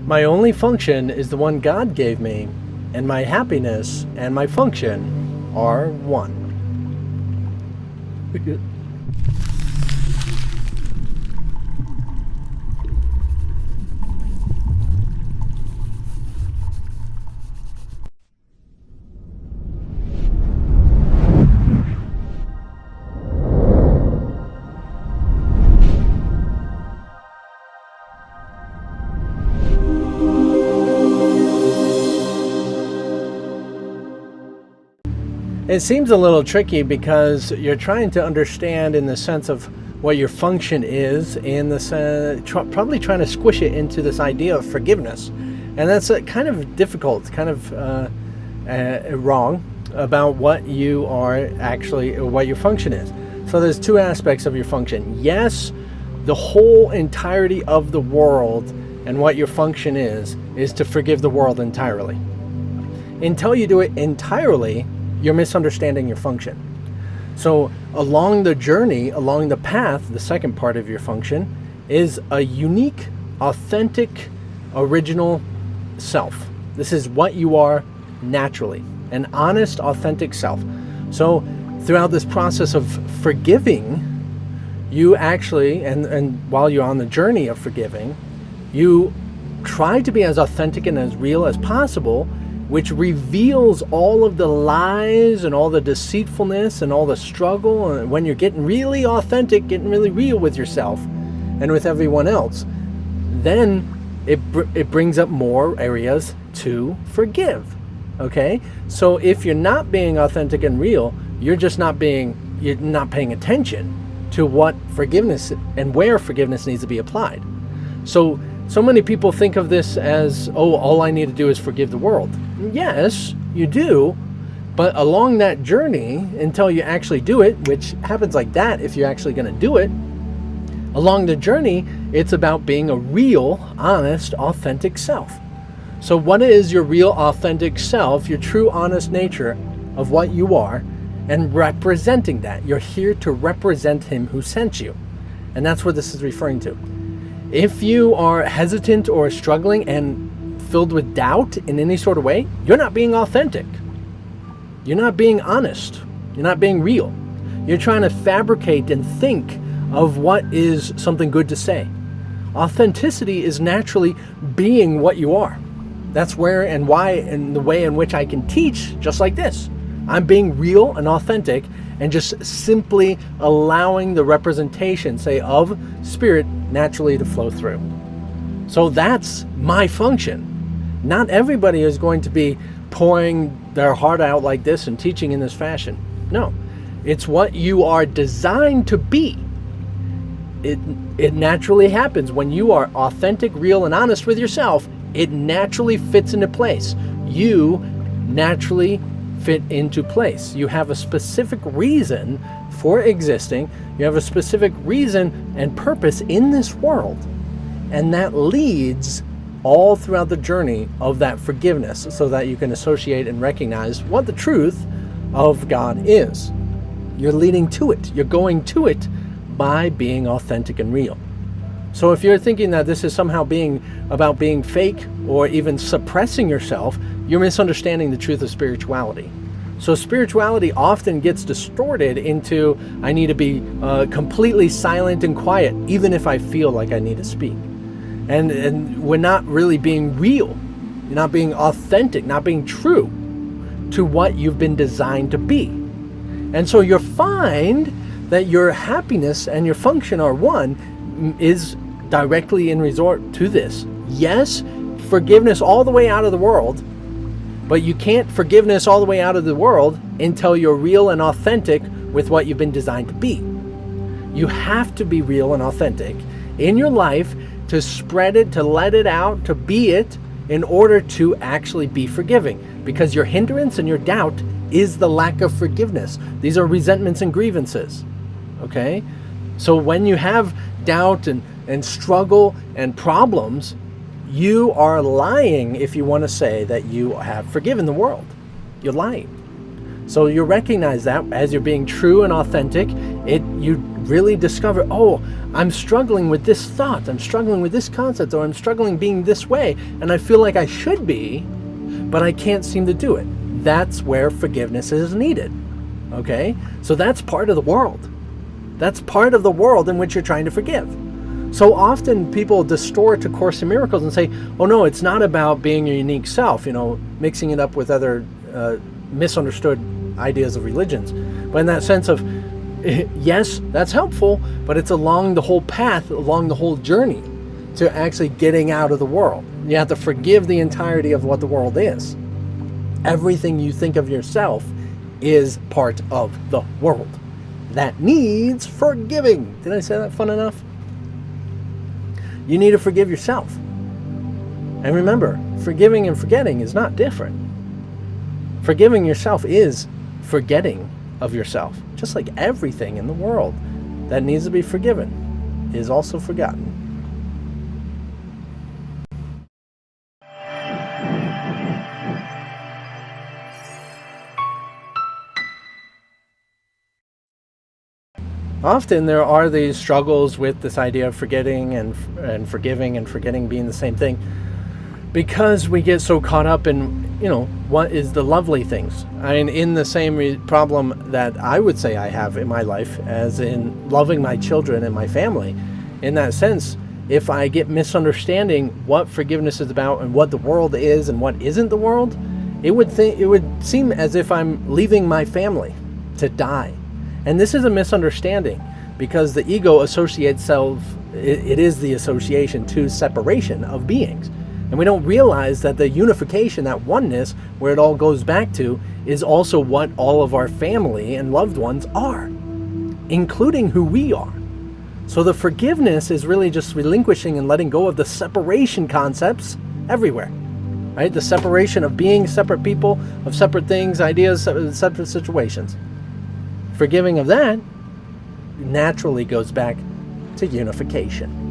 My only function is the one God gave me, and my happiness and my function are one. It seems a little tricky because you're trying to understand in the sense of what your function is, in the probably trying to squish it into this idea of forgiveness, and that's kind of difficult, kind of wrong about what you are actually, what your function is. So there's two aspects of your function. Yes, the whole entirety of the world and what your function is to forgive the world entirely. Until you do it entirely, you're misunderstanding your function. So along the journey, along the path, the second part of your function is a unique, authentic, original self. This is what you are naturally, an honest, authentic self. So throughout this process of forgiving, you actually, and while you're on the journey of forgiving, you try to be as authentic and as real as possible, which reveals all of the lies and all the deceitfulness and all the struggle. And when you're getting really authentic, getting really real with yourself and with everyone else, then it brings up more areas to forgive. Okay? So if you're not being authentic and real, you're not paying attention to what forgiveness and where forgiveness needs to be applied. So many people think of this as, oh, all I need to do is forgive the world. Yes, you do, but along that journey, until you actually do it, which happens like that if you're actually going to do it, along the journey, it's about being a real, honest, authentic self. So what is your real, authentic self, your true, honest nature of what you are, and representing that? You're here to represent him who sent you. And that's what this is referring to. If you are hesitant or struggling and filled with doubt in any sort of way, you're not being authentic. You're not being honest. You're not being real. You're trying to fabricate and think of what is something good to say. Authenticity is naturally being what you are. That's where and why and the way in which I can teach just like this. I'm being real and authentic and just simply allowing the representation, say, of spirit naturally to flow through. So that's my function. Not everybody is going to be pouring their heart out like this and teaching in this fashion. No, it's what you are designed to be. It naturally happens when you are authentic, real, and honest with yourself. It naturally fits into place. You naturally fit into place. You have a specific reason for existing. You have a specific reason and purpose in this world. And that leads all throughout the journey of that forgiveness so that you can associate and recognize what the truth of God is. You're leading to it. You're going to it by being authentic and real. So if you're thinking that this is somehow about being fake or even suppressing yourself, you're misunderstanding the truth of spirituality. So spirituality often gets distorted into, I need to be completely silent and quiet, even if I feel like I need to speak. And we're not really being real. You're not being authentic, not being true to what you've been designed to be. And so you'll find that your happiness and your function are one is directly in resort to this. Yes, forgiveness all the way out of the world, but you can't forgiveness all the way out of the world until you're real and authentic with what you've been designed to be. You have to be real and authentic in your life to spread it, to let it out, to be it, in order to actually be forgiving. Because your hindrance and your doubt is the lack of forgiveness. These are resentments and grievances. Okay? So when you have doubt and struggle and problems, you are lying if you want to say that you have forgiven the world. You're lying. So you recognize that as you're being true and authentic, you really discover, oh, I'm struggling with this thought, I'm struggling with this concept, or I'm struggling being this way, and I feel like I should be, but I can't seem to do it. That's where forgiveness is needed. Okay? So that's part of the world. That's part of the world in which you're trying to forgive. So often people distort A Course in Miracles and say, oh no, it's not about being your unique self, mixing it up with other misunderstood ideas of religions. But in that sense of, yes, that's helpful, but it's along the whole path, along the whole journey to actually getting out of the world. You have to forgive the entirety of what the world is. Everything you think of yourself is part of the world. That needs forgiving. Did I say that fun enough? You need to forgive yourself. And remember, forgiving and forgetting is not different. Forgiving yourself is forgetting of yourself. Just like everything in the world that needs to be forgiven is also forgotten. Often there are these struggles with this idea of forgetting and forgiving and forgetting being the same thing, because we get so caught up in, what is the lovely things. I mean, in the same problem that I would say I have in my life as in loving my children and my family. In that sense, if I get misunderstanding what forgiveness is about and what the world is and what isn't the world, it would seem as if I'm leaving my family to die. And this is a misunderstanding, because the ego associates itself, it is the association to separation of beings. And we don't realize that the unification, that oneness, where it all goes back to, is also what all of our family and loved ones are, including who we are. So the forgiveness is really just relinquishing and letting go of the separation concepts everywhere, right? The separation of being separate people, of separate things, ideas, separate situations. Forgiving of that naturally goes back to unification.